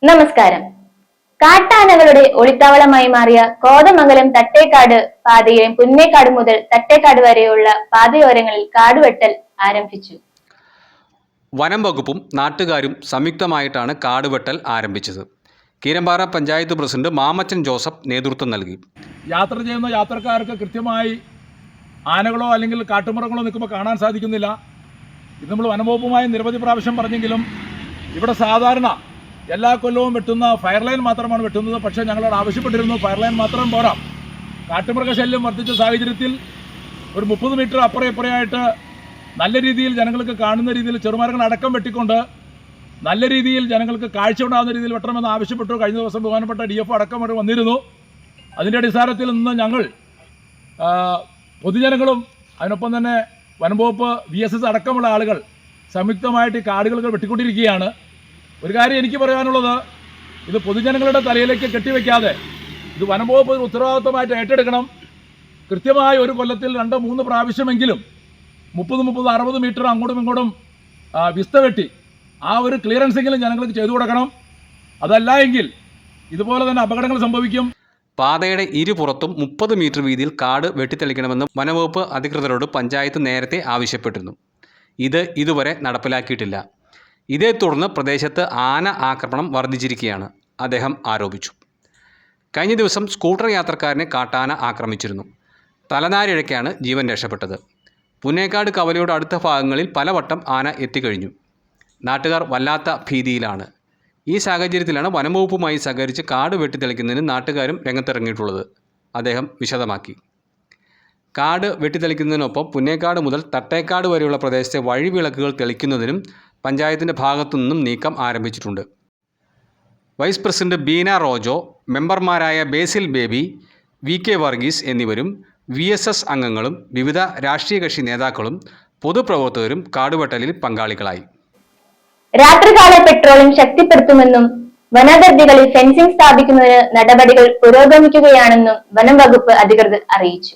നമസ്കാരം. കാട്ടാനകളുടെ ഒളിത്താവളമായി മാറിയ കോതമംഗലം തട്ടേക്കാട് പാതയിലെ പുന്നേക്കാട് മുതൽ തട്ടേക്കാട് വരെയുള്ള പാതയോരങ്ങളിൽ കാടുവെട്ടൽ ആരംഭിച്ചു. വനം വകുപ്പും നാട്ടുകാരും സംയുക്തമായിട്ടാണ് കാടുവെട്ടൽ ആരംഭിച്ചത്. കീരമ്പാറ പഞ്ചായത്ത് പ്രസിഡന്റ് മാമച്ചൻ ജോസഫ് നേതൃത്വം നൽകി. യാത്ര ചെയ്യുന്ന യാത്രക്കാർക്ക് കൃത്യമായി ആനകളോ അല്ലെങ്കിൽ കാട്ടുമൃഗങ്ങളോ നിൽക്കുമ്പോൾ കാണാൻ സാധിക്കുന്നില്ല. ഇത് നമ്മൾ വനംവകുപ്പുമായി നിരവധി പ്രാവശ്യം പറഞ്ഞെങ്കിലും ഇവിടെ സാധാരണ എല്ലാ കൊല്ലവും വെട്ടുന്ന ഫയർ ലൈൻ മാത്രമാണ് വെട്ടുന്നത്. പക്ഷേ ഞങ്ങളോട് ആവശ്യപ്പെട്ടിരുന്നു ഫയർ ലൈൻ മാത്രം പോരാ, കാട്ടുമൃഗശല്യം വർദ്ധിച്ച സാഹചര്യത്തിൽ ഒരു 30 മീറ്റർ അപ്പുറം ഇപ്പുറയായിട്ട് നല്ല രീതിയിൽ ജനങ്ങൾക്ക് കാണുന്ന രീതിയിൽ ചെറുമരങ്ങൾ അടക്കം വെട്ടിക്കൊണ്ട് നല്ല രീതിയിൽ ജനങ്ങൾക്ക് കാഴ്ച ഉണ്ടാകുന്ന രീതിയിൽ വെട്ടണമെന്ന് ആവശ്യപ്പെട്ടു. കഴിഞ്ഞ ദിവസം ബഹുമാനപ്പെട്ട DF അടക്കം അവിടെ വന്നിരുന്നു. അതിൻ്റെ അടിസ്ഥാനത്തിൽ നിന്ന് ഞങ്ങൾ പൊതുജനങ്ങളും അതിനൊപ്പം തന്നെ വനംവകുപ്പ് VSS അടക്കമുള്ള ആളുകൾ സംയുക്തമായിട്ട് ഈ കാടുകൾ വെട്ടിക്കൊണ്ടിരിക്കുകയാണ്. ഒരു കാര്യം എനിക്ക് പറയാനുള്ളത്, ഇത് പൊതുജനങ്ങളുടെ തലയിലേക്ക് കെട്ടിവെക്കാതെ ഇത് വനംവകുപ്പ് ഉത്തരവാദിത്വമായിട്ട് ഏറ്റെടുക്കണം. കൃത്യമായി ഒരു കൊല്ലത്തിൽ 2-3 പ്രാവശ്യമെങ്കിലും 30-60 മീറ്റർ അങ്ങോട്ടും ഇങ്ങോട്ടും വിസ്ത വെട്ടി ആ ഒരു ക്ലിയറൻസെങ്കിലും ജനങ്ങൾക്ക് ചെയ്തു കൊടുക്കണം. അതല്ല എങ്കിൽ ഇതുപോലെ തന്നെ അപകടങ്ങൾ സംഭവിക്കും. പാതയുടെ ഇരുപുറത്തും 30 മീറ്റർ വീതിയിൽ കാട് വെട്ടിത്തെളിക്കണമെന്ന് വനംവകുപ്പ് അധികൃതരോട് പഞ്ചായത്ത് നേരത്തെ ആവശ്യപ്പെട്ടിരുന്നു. ഇത് ഇതുവരെ നടപ്പിലാക്കിയിട്ടില്ല. ഇതേ തുടർന്ന് പ്രദേശത്ത് ആന ആക്രമണം വർദ്ധിച്ചിരിക്കുകയാണ് അദ്ദേഹം ആരോപിച്ചു. കഴിഞ്ഞ ദിവസം സ്കൂട്ടർ യാത്രക്കാരനെ കാട്ടാന ആക്രമിച്ചിരുന്നു. തലനാരിഴയ്ക്കാണ് ജീവൻ രക്ഷപ്പെട്ടത്. പുന്നേക്കാട് കവലയുടെ അടുത്ത ഭാഗങ്ങളിൽ പലവട്ടം ആന എത്തിക്കഴിഞ്ഞു. നാട്ടുകാർ വല്ലാത്ത ഭീതിയിലാണ്. ഈ സാഹചര്യത്തിലാണ് വനംവകുപ്പുമായി സഹകരിച്ച് കാട് വെട്ടിത്തെളിക്കുന്നതിന് നാട്ടുകാരും രംഗത്തിറങ്ങിയിട്ടുള്ളത്. അദ്ദേഹം വിശദമാക്കി. കാട് വെട്ടിത്തെളിക്കുന്നതിനൊപ്പം പുന്നേക്കാട് മുതൽ തട്ടേക്കാട് വരെയുള്ള പ്രദേശത്തെ വഴിവിളക്കുകൾ തെളിക്കുന്നതിനും പഞ്ചായത്തിൻ്റെ ഭാഗത്തു നിന്നും നീക്കം ആരംഭിച്ചിട്ടുണ്ട്. വൈസ് പ്രസിഡന്റ് ബീന റോജോ, മെമ്പർമാരായ ബേസിൽ ബേബി, VK വർഗീസ് എന്നിവരും VSS അംഗങ്ങളും വിവിധ രാഷ്ട്രീയ കക്ഷി നേതാക്കളും പൊതുപ്രവർത്തകരും കാടുവെട്ടലിൽ പങ്കാളികളായി. രാത്രികാല പെട്രോളിംഗ് ശക്തിപ്പെടുത്തുമെന്നും വനാതിർത്തികളിൽ ഫെൻസിംഗ് സ്ഥാപിക്കുന്നതിന് നടപടികൾ പുരോഗമിക്കുകയാണെന്നും വനം വകുപ്പ് അധികൃതർ അറിയിച്ചു.